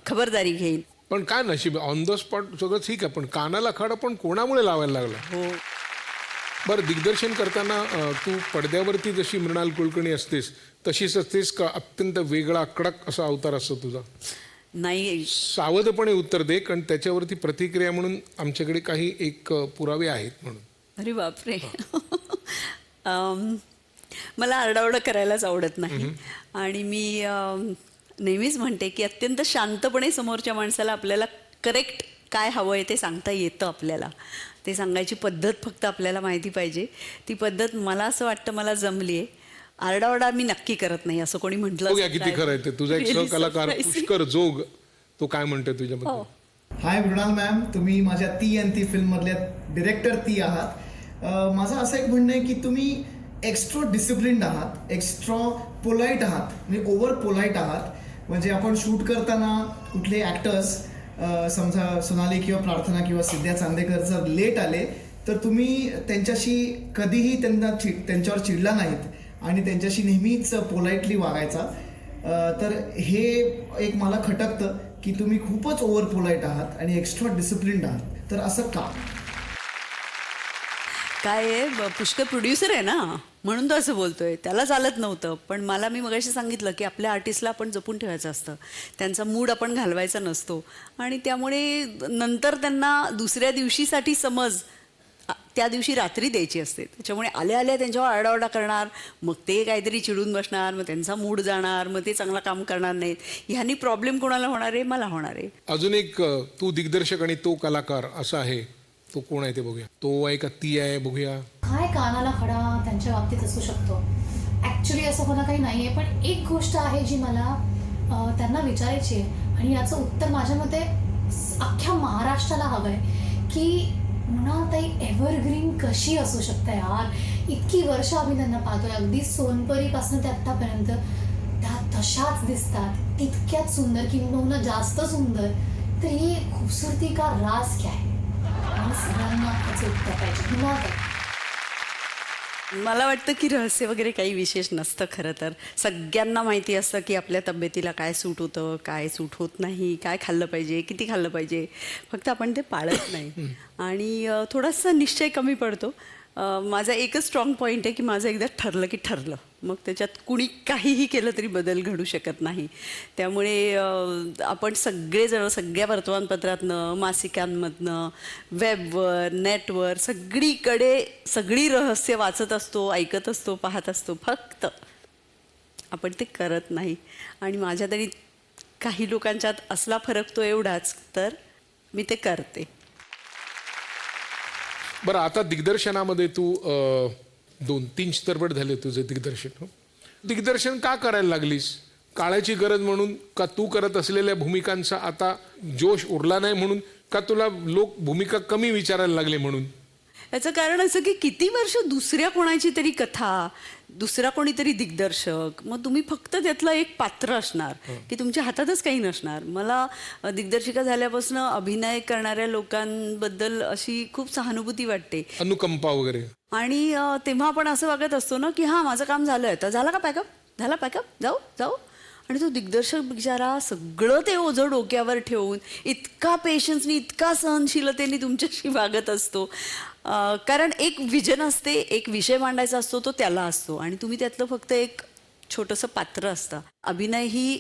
खबरदारी घेईन. पण काय नशीब, ऑन द स्पॉट सगळं ठीक आहे, पण कानाला खडा पण कोणामुळे लावायला लागला? हो, बरं, दिग्दर्शन करताना तू पडद्यावरती जशी मृणाल कुलकर्णी असतेस तशीच असतेस का अत्यंत वेगळा कडक असा अवतार असतो तुझा? नाही, सावधपणे उत्तर दे, कारण त्याच्यावरती प्रतिक्रिया म्हणून आमच्याकडे काही एक पुरावे आहेत म्हणून. अरे बापरे. मला आरडाओरडा करायलाच आवडत नाही. आणि मी नेहमीच म्हणते की अत्यंत शांतपणे समोरच्या माणसाला आपल्याला करेक्ट काय हवं आहे ते सांगता येतं. आपल्याला ते सांगायची पद्धत फक्त आपल्याला माहिती पाहिजे. ती पद्धत मला असं वाटतं मला जमली आहे. आरडाओरडा मी नक्की करत नाही असं कोणी म्हटलं बघूया असेल किती काय. खरं आहे ते. तुझा एक Really सहकलाकार surprising. पुष्कर जोग तो काय म्हणतोय तुझ्याबद्दल? हाय मृणाल मॅम, तुम्ही माझ्या ती आणि ती फिल्ममधल्या डिरेक्टर ती आहात. माझं असं एक म्हणणं आहे की तुम्ही एक्स्ट्रा डिसिप्लिन्ड आहात, एक्स्ट्रा पोलाईट आहात, म्हणजे ओव्हर पोलाईट आहात. म्हणजे आपण शूट करताना कुठले ॲक्टर्स समजा सोनाली किंवा प्रार्थना किंवा सिद्ध्या चांदेकर जर लेट आले तर तुम्ही त्यांच्याशी कधीही त्यांच्यावर चिडला नाहीत आणि त्यांच्याशी नेहमीच पोलाइटली वागायचा. तर हे एक मला खटकतं की तुम्ही खूपच ओव्हर पोलाईट आहात आणि एक्स्ट्रा डिसिप्लिन्ड आहात. तर असं का? काय आहे, पुष्कर प्रोड्युसर आहे ना, म्हणून तो असं बोलतोय. त्याला चालत नव्हतं. पण मला मी मगाशी सांगितलं की आपल्या आर्टिस्टला आपण जपून ठेवायचं असतं, त्यांचा मूड आपण घालवायचा नसतो. आणि त्यामुळे नंतर त्यांना दुसऱ्या दिवशीसाठी समज त्या दिवशी रात्री द्यायची असते. त्याच्यामुळे आल्या आल्या त्यांच्यावर आरडाओरडा करणार, मग ते काहीतरी चिडून बसणार, मग त्यांचा मूड जाणार, मग ते चांगलं काम करणार नाहीत. ह्यानी प्रॉब्लेम कोणाला होणार आहे? मला होणार आहे. अजून एक तू दिग्दर्शक आणि तो कलाकार असा आहे, तो कोण आहे ते बघूया. तो आहे का ती आहे बघूया. काय कानाला खडा त्यांच्या बाबतीत असू शकतो? ॲक्च्युली असं होणं काही नाही आहे. पण एक गोष्ट आहे जी मला त्यांना विचारायची आहे आणि याचं उत्तर माझ्या मते अख्ख्या महाराष्ट्राला हवं आहे की मृणालताई एव्हरग्रीन कशी असू शकते यार. इतकी वर्ष आम्ही त्यांना पाहतोय, अगदी सोनपरीपासून ते आत्तापर्यंत त्या तशाच दिसतात, तितक्याच सुंदर किंबहुना जास्त सुंदर. तर ही खूबसूरती का राज क्या है? आणि सगळ्यांना त्याचं उत्तर पाहिजे. मृणालताई मला वाटतं की रहस्य वगैरे काही विशेष नसतं. खरं तर सगळ्यांना माहिती असतं की आपल्या तब्येतीला काय सूट होतं, काय सूट होत नाही, काय खाल्लं पाहिजे, किती खाल्लं पाहिजे. फक्त आपण ते पाळत नाही आणि थोडासा निश्चय कमी पडतो. माझा एकच स्ट्रॉंग पॉईंट आहे की माझं एकदा ठरलं की ठरलं, मग त्याच्यात कुणी काहीही केलं तरी बदल घडू शकत नाही. त्यामुळे आपण सगळेजण सगळ्या वर्तमानपत्रातनं, मासिकांमधनं, वेबवर, नेटवर सगळीकडे सगळी रहस्य वाचत असतो, ऐकत असतो, पाहत असतो. फक्त आपण ते करत नाही. आणि माझ्या तरी काही लोकांच्यात असला फरक तो एवढाच, तर मी ते करते. बरं, आता दिग्दर्शनामध्ये तू 2-3 चित्रपट झाले तुझे दिग्दर्शन. दिग्दर्शन का करायला लागलीस? काळाची गरज म्हणून का तू करत असलेल्या भूमिकांचा आता जोश उरला नाही म्हणून का तुला लोक भूमिका कमी विचारायला लागले म्हणून? याचं कारण असं की किती वर्ष दुसऱ्या कोणाची तरी कथा, दुसरा कोणीतरी दिग्दर्शक, मग तुम्ही फक्त त्यातलं एक पात्र असणार की तुमच्या हातातच काही नसणार. मला दिग्दर्शिका झाल्यापासून अभिनय करणाऱ्या लोकांबद्दल अशी खूप सहानुभूती वाटते, अनुकंपा वगैरे. आणि तेव्हा आपण असं वागत असतो ना की हां माझं काम झालं आहे, तर झालं का पॅकअप, झाला पॅकअप, जाऊ जाऊ. आणि तो दिग्दर्शक बिचारा सगळं ते ओझं डोक्यावर ठेवून इतका पेशन्सनी, इतका सहनशीलतेने तुमच्याशी वागत असतो. कारण एक विजन असते, एक विषय मांडायचा असतो, तो त्याला असतो आणि तुम्ही त्यातलं फक्त एक छोटंसं पात्र असतं. अभिनय ही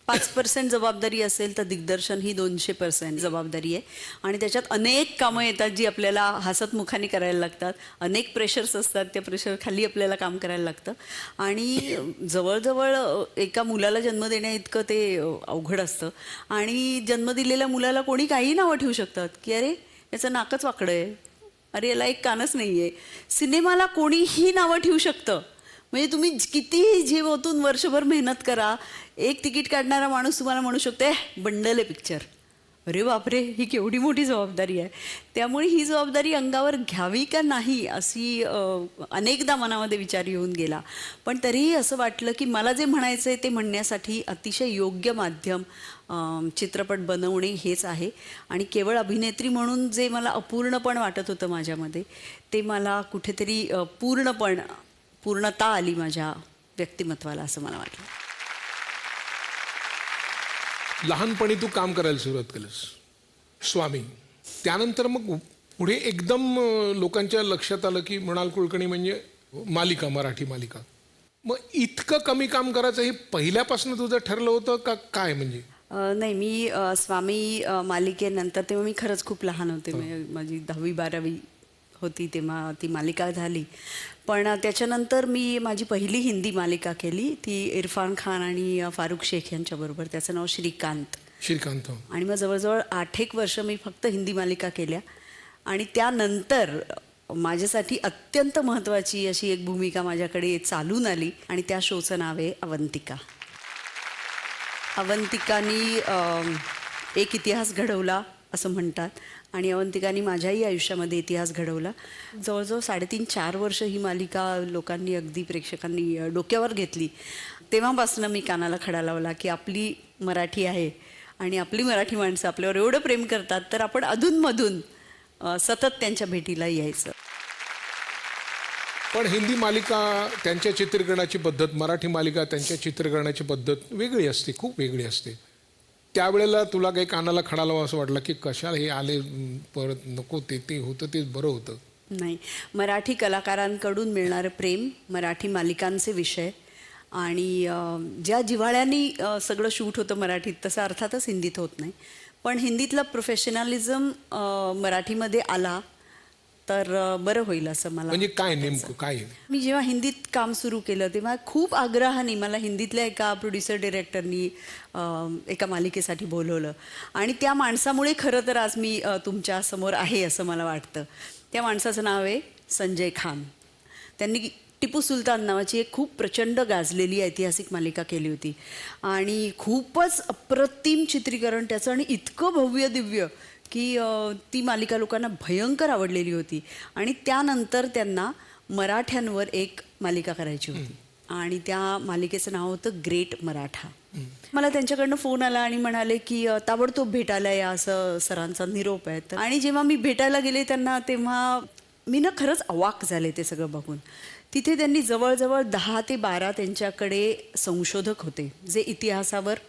5% जबाबदारी असेल तर दिग्दर्शन ही 200% जबाबदारी आहे. आणि त्याच्यात अनेक कामं येतात जी आपल्याला हसतमुखाने करायला लागतात, अनेक प्रेशर्स असतात, त्या प्रेशर खाली आपल्याला काम करायला लागतं. आणि जवळजवळ एका मुलाला जन्म देण्या इतकं ते अवघड असतं. आणि जन्म दिलेल्या मुलाला कोणी काही नावं ठेवू शकतात की अरे याचं नाकच वाकडं आहे, अरे याला एक कानच नाही आहे. सिनेमाला कोणीही नावं ठेवू शकतं. म्हणजे तुम्ही कितीही जीव ओतून वर्षभर मेहनत करा, एक तिकीट काढणारा माणूस तुम्हाला म्हणू शकतो बंडल आहे पिक्चर. अरे बापरे, ही केवढी मोठी जबाबदारी आहे. त्यामुळे ही जबाबदारी अंगावर घ्यावी का नाही अशी अनेकदा मनामध्ये विचार येऊन गेला. पण तरीही असं वाटलं की मला जे म्हणायचं आहे ते म्हणण्यासाठी अतिशय योग्य माध्यम चित्रपट बनवणे हेच आहे. आणि केवळ अभिनेत्री म्हणून जे मला अपूर्णपण वाटत होतं माझ्यामध्ये, ते मला कुठेतरी पूर्णता आली माझ्या व्यक्तिमत्वाला असं मला वाटलं. लहानपणी तू काम करायला सुरुवात केलंस, स्वामी. त्यानंतर मग पुढे एकदम लोकांच्या लक्षात आलं की मृणाल कुलकर्णी म्हणजे मालिका, मराठी मालिका. मग इतकं कमी काम करायचं हे पहिल्यापासून तुझं ठरलं होतं का काय? म्हणजे नाही, मी स्वामी मालिकेनंतर तेव्हा मी खरंच खूप लहान होते. माझी 10वी-12वी होती तेव्हा ती मालिका झाली. पण त्याच्यानंतर मी माझी पहिली हिंदी मालिका केली, ती इरफान खान आणि फारुख शेख यांच्याबरोबर. त्याचं नाव श्रीकांत. आणि मग जवळजवळ 8 वर्ष मी फक्त हिंदी मालिका केल्या. आणि त्यानंतर माझ्यासाठी अत्यंत महत्त्वाची अशी एक भूमिका माझ्याकडे चालून आली आणि त्या शोचं नाव आहे अवंतिका. अवंतिकानी एक इतिहास घडवला असं म्हणतात आणि अवंतिकानी माझ्याही आयुष्यामध्ये इतिहास घडवला. जवळजवळ 3.5-4 वर्ष ही मालिका लोकांनी, अगदी प्रेक्षकांनी डोक्यावर घेतली. तेव्हापासून मी कानाला खडा लावला की आपली मराठी आहे आणि आपली मराठी माणसं आपल्यावर एवढं प्रेम करतात, तर आपण अधूनमधून सतत त्यांच्या भेटीला यायचं. पण हिंदी मालिका त्यांच्या चित्रीकरणाची पद्धत, मराठी मालिका त्यांच्या चित्रीकरणाची पद्धत वेगळी असते, खूप वेगळी असते. त्यावेळेला तुला काही कानाला खडा लावा असं वाटलं की कशाला हे आले परत, नको, ते होतं ते बरं होतं? नाही, मराठी कलाकारांकडून मिळणारं प्रेम, मराठी मालिकांचे विषय आणि ज्या जिव्हाळ्यांनी सगळं शूट होतं मराठीत, तसं अर्थातच हिंदीत होत नाही. पण हिंदीतला प्रोफेशनलिझम मराठीमध्ये आला तर बरं होईल असं मला. म्हणजे काय नेमकं काय? मी जेव्हा हिंदीत काम सुरू केलं तेव्हा खूप आग्रहाने मला हिंदीतल्या एका प्रोड्युसर डिरेक्टरनी एका मालिकेसाठी बोलवलं आणि त्या माणसामुळे खरं तर आज मी तुमच्या समोर आहे असं मला वाटतं. त्या माणसाचं नाव आहे संजय खान. त्यांनी टिपू सुलतान नावाची एक खूप प्रचंड गाजलेली ऐतिहासिक मालिका केली होती आणि खूपच अप्रतिम चित्रीकरण त्याचं आणि इतकं भव्य दिव्य की ती मालिका लोकांना भयंकर आवडलेली होती. आणि त्यानंतर त्यांना मराठ्यांवर एक मालिका करायची होती आणि त्या मालिकेचं नाव होतं ग्रेट मराठा. मला त्यांच्याकडनं फोन आला आणि म्हणाले की ताबडतोब भेटायला या, असं सरांचा निरोप आहे. आणि जेव्हा मी भेटायला गेले त्यांना, तेव्हा मी ना खरंच अवाक झाले ते सगळं बघून. तिथे त्यांनी जवळजवळ 10 ते 12 त्यांच्याकडे संशोधक होते, जे इतिहासावर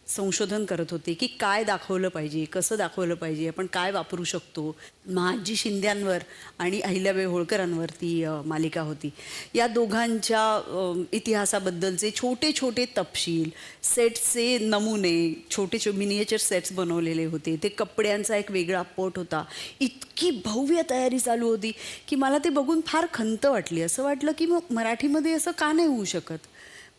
संशोधन करत होते की काय दाखवलं पाहिजे, कसं दाखवलं पाहिजे, आपण काय वापरू शकतो. महाजी शिंद्यांवर आणि अहिल्याबाई होळकरांवर ती मालिका होती. या दोघांच्या इतिहासाबद्दलचे छोटे छोटे तपशील, सेट्सचे नमुने, छोटे मिनिएचर सेट्स बनवलेले होते. ते कपड्यांचा एक वेगळा पट होता. इतकी भव्य तयारी चालू होती की मला ते बघून फार खंत वाटली. असं वाटलं की मग मराठीमध्ये असं का नाही होऊ शकत.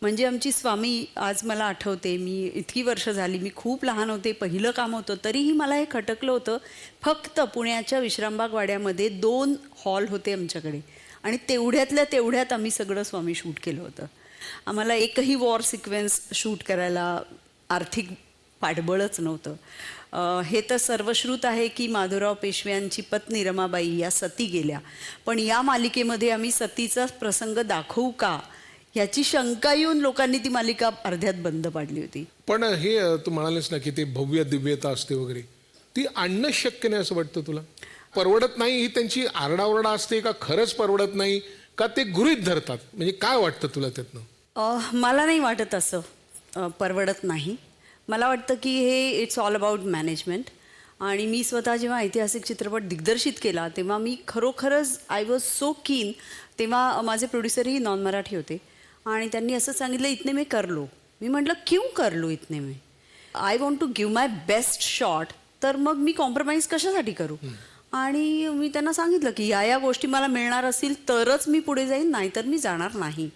म्हणजे आमची स्वामी आज मला आठवते, मी इतकी वर्ष झाली, मी खूप लहान होते, पहिलं काम होतं, तरीही मला हे खटकलं होतं. फक्त पुण्याच्या विश्रामबाग वाड्यामध्ये 2 हॉल होते आमच्याकडे आणि तेवढ्यातल्या तेवढ्यात आम्ही सगळं स्वामी शूट केलं होतं. आम्हाला एकही वॉर सिक्वेन्स शूट करायला आर्थिक पाठबळच नव्हतं. हे तर सर्वश्रुत आहे की माधवराव पेशव्यांची पत्नी रमाबाई या सती गेल्या, पण या मालिकेमध्ये आम्ही सतीचा प्रसंग दाखवू का ह्याची शंका येऊन लोकांनी ती मालिका अर्ध्यात बंद पाडली होती. पण हे तू म्हणालीस ना की ते भव्य दिव्यता असते वगैरे, ती आणणं शक्य नाही असं वाटतं तुला? परवडत नाही ही त्यांची आरडाओरडा असते का खरंच परवडत नाही का ते गृहीत धरतात? म्हणजे काय वाटतं तुला त्यातनं? मला नाही वाटत असं परवडत नाही. मला वाटतं की हे इट्स ऑल अबाउट मॅनेजमेंट. आणि मी स्वतः जेव्हा ऐतिहासिक चित्रपट दिग्दर्शित केला तेव्हा मी खरोखरच आय वॉज सो कीन. तेव्हा माझे प्रोड्युसरही नॉन मराठी होते आणि त्यांनी असं सांगितलं, इतने में कर लो. मी म्हटलं क्यों कर लो इतने में? I want to give my best shot, तर मग मी कॉम्प्रोमाइज कशासाठी करू? आणि मी त्यांना सांगितलं की या गोष्टी मला मिळणार असतील तरच मी पुढे जाईन, नाहीतर मी जाणार नाही.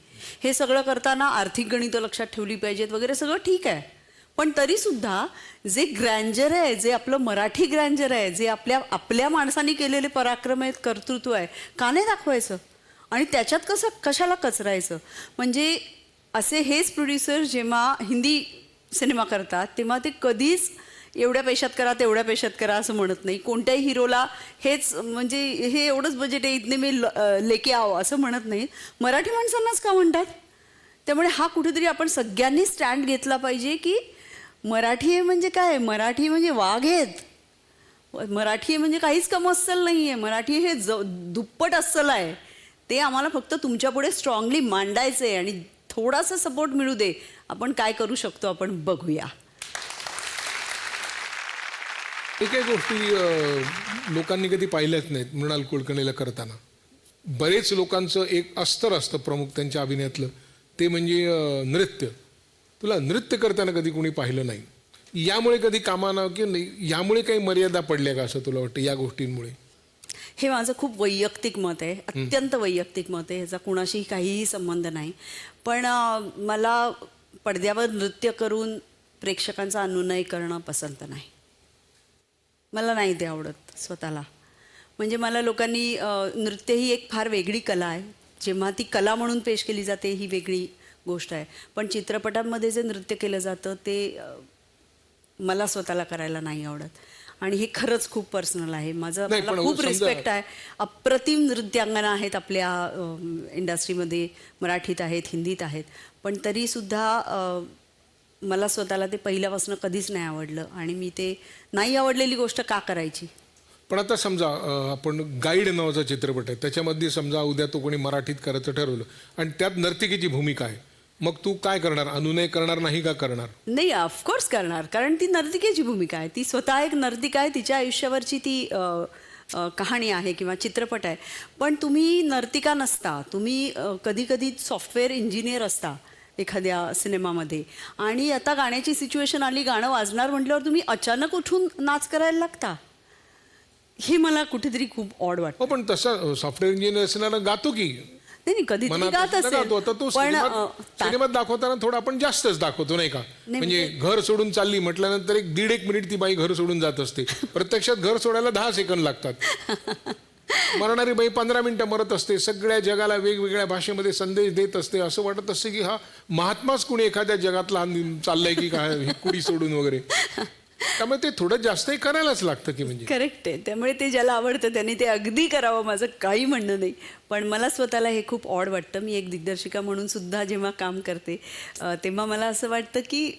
हे सगळं करताना आर्थिक गणितं लक्षात ठेवली पाहिजेत वगैरे, सगळं ठीक आहे. पण तरीसुद्धा जे ग्रँजर आहे, जे आपलं मराठी ग्रँजर आहे, जे आपल्या माणसांनी केलेले पराक्रम आहेत, कर्तृत्व आहे, का नाही दाखवायचं? आणि त्याच्यात कशाला कचरायचं. म्हणजे असे हेच प्रोड्युसर जेव्हा हिंदी सिनेमा करतात तेव्हा ते कधीच एवढ्या पैशात करा तेवढ्या पैशात करा असं म्हणत नाही. कोणत्याही हिरोला हेच म्हणजे हे एवढंच बजेट आहे इतने मी लेके आओ असं म्हणत नाही. मराठी माणसांनाच का म्हणतात. त्यामुळे हा कुठेतरी आपण सगळ्यांनी स्टँड घेतला पाहिजे की मराठी आहे म्हणजे काय, मराठी म्हणजे वाघ आहेत, मराठी म्हणजे काहीच कम अस्सल नाही आहे, मराठी हे दुप्पट अस्सल आहे. ते आम्हाला फक्त तुमच्यापुढे स्ट्रॉंगली मांडायचं आहे आणि थोडासा सपोर्ट मिळू दे. आपण काय करू शकतो आपण बघूया. काही गोष्टी लोकांनी कधी पाहिल्याच नाहीत मृणाल कुलकर्णीला करताना. बरेच लोकांचं एक अस्तर असतं प्रमुख त्यांच्या अभिनयातलं, ते म्हणजे नृत्य. तुला नृत्य करताना कधी कोणी पाहिलं नाही. यामुळे कधी कामानं की नाही यामुळे काही मर्यादा पडल्या का असं तुला वाटतं या गोष्टींमुळे. हे माझं खूप वैयक्तिक मत आहे, अत्यंत वैयक्तिक मत आहे. ह्याचा कुणाशीही काहीही संबंध नाही. पण मला पडद्यावर नृत्य करून प्रेक्षकांचा अनुनय करणं पसंत नाही. मला नाही ते आवडत स्वतःला. म्हणजे मला लोकांनी नृत्य ही एक फार वेगळी कला आहे. जेव्हा ती कला म्हणून पेश केली जाते ही वेगळी गोष्ट आहे. पण चित्रपटांमध्ये जे नृत्य केलं जातं ते मला स्वतःला करायला नाही आवडत. आणि हे खरंच खूप पर्सनल आहे. मला खूप रिस्पेक्ट आहे. अप्रतिम नृत्यांगना आहेत आपल्या इंडस्ट्रीमध्ये, मराठीत आहेत, हिंदीत आहेत. पण तरीसुद्धा मला स्वतःला ते पहिल्यापासून कधीच नाही आवडलं आणि मी ते नाही आवडलेली गोष्ट का करायची. पण आता समजा आपण गाईड नावाचा चित्रपट आहे, त्याच्यामध्ये समजा उद्या तो कोणी मराठीत करायचं ठरवलं आणि त्यात नर्तिकेची भूमिका आहे, मग तू काय करणार. अनुनय करणार नाही का करणार. नाही, ऑफकोर्स करणार. कारण ती नर्तिकेची भूमिका आहे. ती स्वतः एक नर्तिका आहे. तिच्या आयुष्यावरची ती कहाणी आहे किंवा चित्रपट आहे. पण तुम्ही नर्तिका नसता, तुम्ही कधी कधी सॉफ्टवेअर इंजिनियर असता एखाद्या सिनेमामध्ये. आणि आता गाण्याची सिच्युएशन आली, गाणं वाजणार म्हटल्यावर तुम्ही अचानक उठून नाच करायला लागता. हे मला कुठेतरी खूप ऑड वाटतं. पण तसं सॉफ्टवेअर इंजिनियर असणारा गातो की नाही, कधी गात असेल. आता तो सिनेमात दाखवताना थोडं आपण जास्तच दाखवतो नाही का. म्हणजे घर सोडून चालली म्हटल्यानंतर 1.5 मिनिट ती बाई घर सोडून जात असते. प्रत्यक्षात घर सोडायला 10 सेकंद लागतात. मरणारी बाई 15 मिनिटं मरत असते. सगळ्या जगाला वेगवेगळ्या भाषेमध्ये संदेश देत असते. असं वाटत असते की हा महात्माच कुणी एखाद्या जगातला चाललाय की काय कुडी सोडून वगैरे. त्यामुळे ते थोडं जास्तही करायलाच लागतं की. म्हणजे करेक्ट आहे. त्यामुळे ते ज्याला आवडतं त्यांनी ते अगदी करावं, माझं काही म्हणणं नाही. पण मला स्वतःला हे खूप ऑड वाटतं. मी एक दिग्दर्शिका म्हणून सुद्धा जेव्हा काम करते तेव्हा मला असं वाटतं की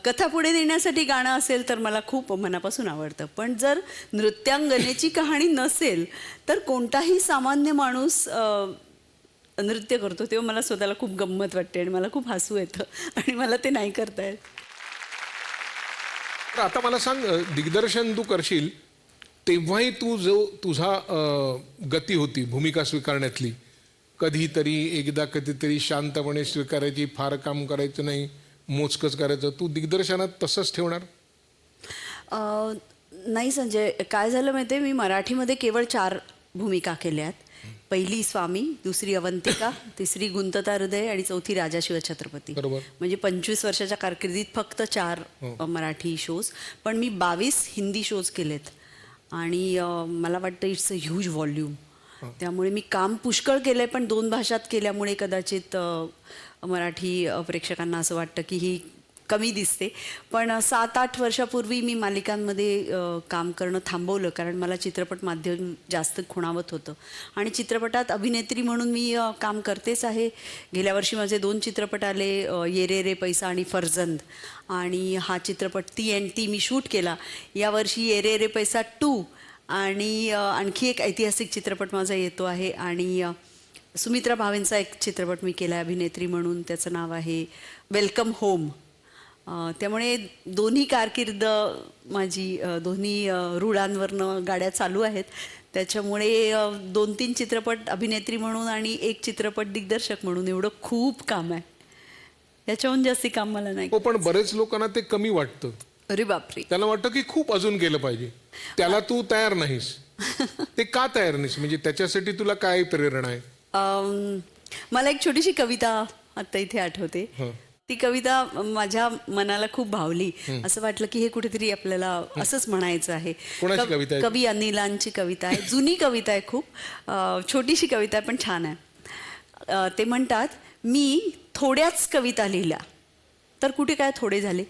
कथा पुढे देण्यासाठी गाणं असेल तर मला खूप मनापासून आवडतं. पण जर नृत्यांगनेची कहाणी नसेल तर कोणताही सामान्य माणूस नृत्य करतो तेव्हा मला स्वतःला खूप गंमत वाटते आणि मला खूप हसू येतं आणि मला ते नाही करता येत. आता मला सांग, दिग्दर्शन तू करशील तेव्हाही तू जो तुझा गती होती भूमिका स्वीकारण्यातली, कधीतरी एकदा कधीतरी शांतपणे स्वीकारायची, फार काम करायचं नाही, मोजकंच करायचं, तू दिग्दर्शनात तसंच ठेवणार. नाही संजय, काय झालं माहिती आहे, मी मराठीमध्ये केवळ 4 भूमिका केल्यात. पहिली स्वामी, दुसरी अवंतिका, तिसरी गुंतता हृदय आणि चौथी राजा शिवछत्रपती. बरोबर. म्हणजे 25 वर्षाच्या कारकिर्दीत फक्त 4 मराठी शोज. पण मी 22 हिंदी शोज केलेत आणि मला वाटतं इट्स अ ह्यूज व्हॉल्यूम. त्यामुळे मी काम पुष्कळ केलं आहे. पण 2 भाषात केल्यामुळे कदाचित मराठी प्रेक्षकांना असं वाटतं की ही कमी दिसते. पण 7-8 वर्षापूर्वी मी मालिकांमध्ये काम करणं थांबवलं कारण मला चित्रपट माध्यम जास्त खुणावत होतं. आणि चित्रपटात अभिनेत्री म्हणून मी काम करतेच आहे. गेल्या वर्षी माझे 2 चित्रपट आले, ये रे रे पैसा आणि फर्जंद. आणि हा चित्रपट ती मी शूट केला. यावर्षी ये रे रे पैसा 2 आणि आणखी एक ऐतिहासिक चित्रपट माझा येतो आहे. आणि सुमित्रा भावेंचा एक चित्रपट मी केला आहे अभिनेत्री म्हणून, त्याचं नाव आहे वेलकम होम. त्यामुळे दोन्ही कारकीर्द माझी दोन्ही रुळांवरनं गाड्या चालू आहेत. त्याच्यामुळे 2-3 चित्रपट अभिनेत्री म्हणून आणि 1 चित्रपट दिग्दर्शक म्हणून एवढं खूप काम आहे. याच्याहून जास्ती काम मला नाही. हो, पण बरेच लोकांना ते कमी वाटतं. अरे बापरे. त्यांना वाटतं की खूप अजून केलं पाहिजे. त्याला तू तयार नाहीस. ते का तयार नाहीस, म्हणजे त्याच्यासाठी तुला काय प्रेरणा आहे. मला एक छोटीशी कविता आता इथे आठवते. ती कविता माझ्या मनाला खूप भावली. असं वाटलं की हे कुठेतरी आपल्याला असंच म्हणायचं आहे. कोणाची कविता आहे? कवी अनिलांची कविता आहे. जुनी कविता आहे खूप. छोटीशी कविता आहे पण छान आहे. ते म्हणतात, मी थोड्याच कविता लिहिल्या तर कुठे काय थोडे झाले.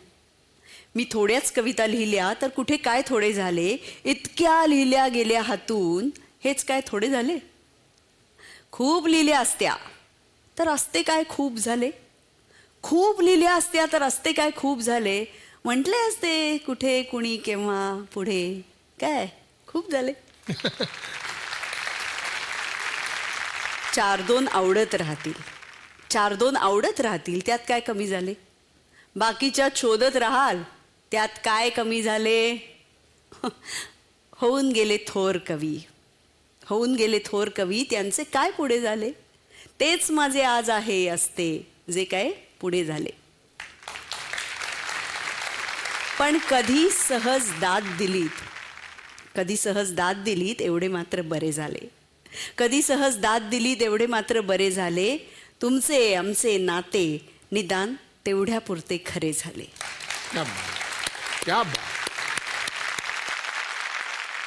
मी थोड्याच कविता लिहिल्या तर कुठे काय थोडे झाले. इतक्या लिहिल्या गेल्या हातून हेच काय थोडे झाले. खूप लिहिल्या असत्या तर असते काय खूप झाले. खूप लिहिल्या असत्या तर असते काय खूप झाले. म्हटले असते कुठे कुणी केव्हा पुढे काय खूप झाले. 4-2 आवडत राहतील. 4-2 आवडत राहतील त्यात काय कमी झाले. बाकीच्या शोधत राहाल त्यात काय कमी झाले. होऊन गेले थोर कवी. होऊन गेले थोर कवी त्यांचे काय पुढे झाले. तेच माझे आज आहे असते जे काय पुढे झाले. पण कधी सहज दाद दिलीत. कधी सहज दाद दिलीत एवढे मात्र बरे झाले. कधी सहज दाद दिलीत एवढे मात्र बरे झाले. तुमचे आमचे नाते निदान तेवढ्यापुरते खरे झाले. क्या बात.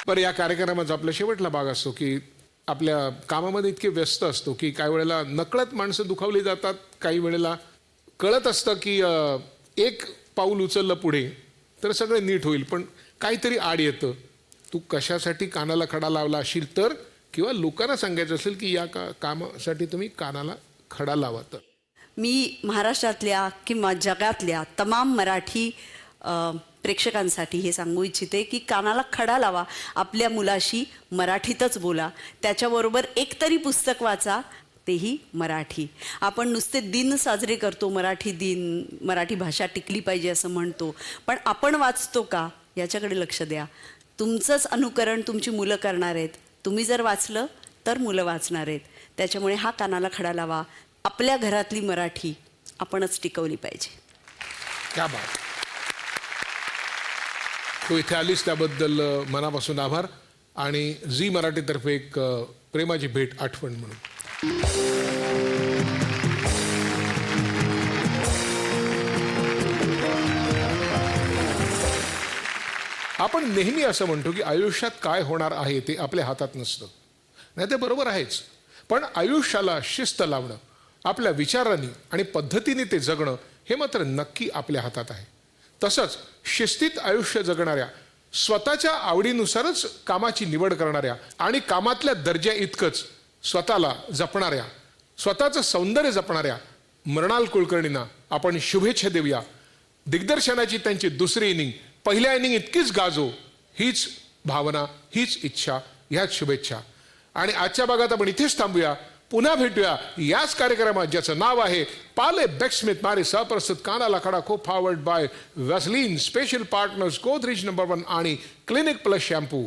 बरं, या कार्यक्रमाचा आपला शेवटला भाग असतो की आपल्या कामामध्ये इतके व्यस्त असतो की काही वेळेला नकळत माणसं दुखावली जातात. काही वेळेला कळत असतं की एक पाऊल उचललं पुढे तर सगळं नीट होईल, पण काहीतरी आड येतं. तू कशासाठी कानाला खडा लावला असशील तर, किंवा लोकांना सांगायचं असेल की या कामासाठी तुम्ही कानाला खडा लावा तर. मी महाराष्ट्रातल्या किंवा जगातल्या तमाम मराठी प्रेक्षकांसाठी हे सांगू इच्छिते की कानाला खडा लावा. आपल्या मुलाशी मराठीतच बोला. त्याच्याबरोबर एकतरी पुस्तक वाचा, तेही मराठी. आपण नुसते दिन साजरे करतो, मराठी दिन, मराठी भाषा टिकली पाहिजे असं म्हणतो, पण आपण वाचतो का याच्याकडे लक्ष द्या. तुमचंच अनुकरण तुमची मुलं करणार आहेत. तुम्ही जर वाचलं तर मुलं वाचणार आहेत. त्याच्यामुळे हा कानाला खडा लावा. आपल्या घरातली मराठी आपणच टिकवली पाहिजे. क्या बात. तू इथे आलीस त्याबद्दल मनापासून आभार. आणि झी मराठीतर्फे एक प्रेमाची भेट आठवण म्हणून. आपण नेहमी असं म्हणतो की आयुष्यात काय होणार आहे ते आपल्या हातात नसतं. नाही, ते बरोबर आहेच. पण आयुष्याला शिस्त लावणं, आपल्या विचारांनी आणि पद्धतीने ते जगणं हे मात्र नक्की आपल्या हातात आहे. तसंच शिस्तीत आयुष्य जगणाऱ्या, स्वतःच्या आवडीनुसारच कामाची निवड करणाऱ्या आणि कामातल्या दर्जा इतकंच स्वतःला जपणाऱ्या, स्वतःचं सौंदर्य जपणाऱ्या मृणाल कुलकर्णींना आपण शुभेच्छा देऊया. दिग्दर्शनाची त्यांची दुसरी इनिंग पहिल्या इनिंग इतकीच गाजो, हीच भावना, हीच इच्छा, ह्याच शुभेच्छा. आणि आजच्या भागात आपण इथेच थांबूया. पुन्हा भेटूया याच कार्यक्रमात ज्याचं नाव आहे पाले बेक्समिथ मारे सहप्रस्तुत कानाला खडा, को forward bye Vaseline, special partners Godrej No. 1 आणि क्लिनिक प्लस शॅम्पू.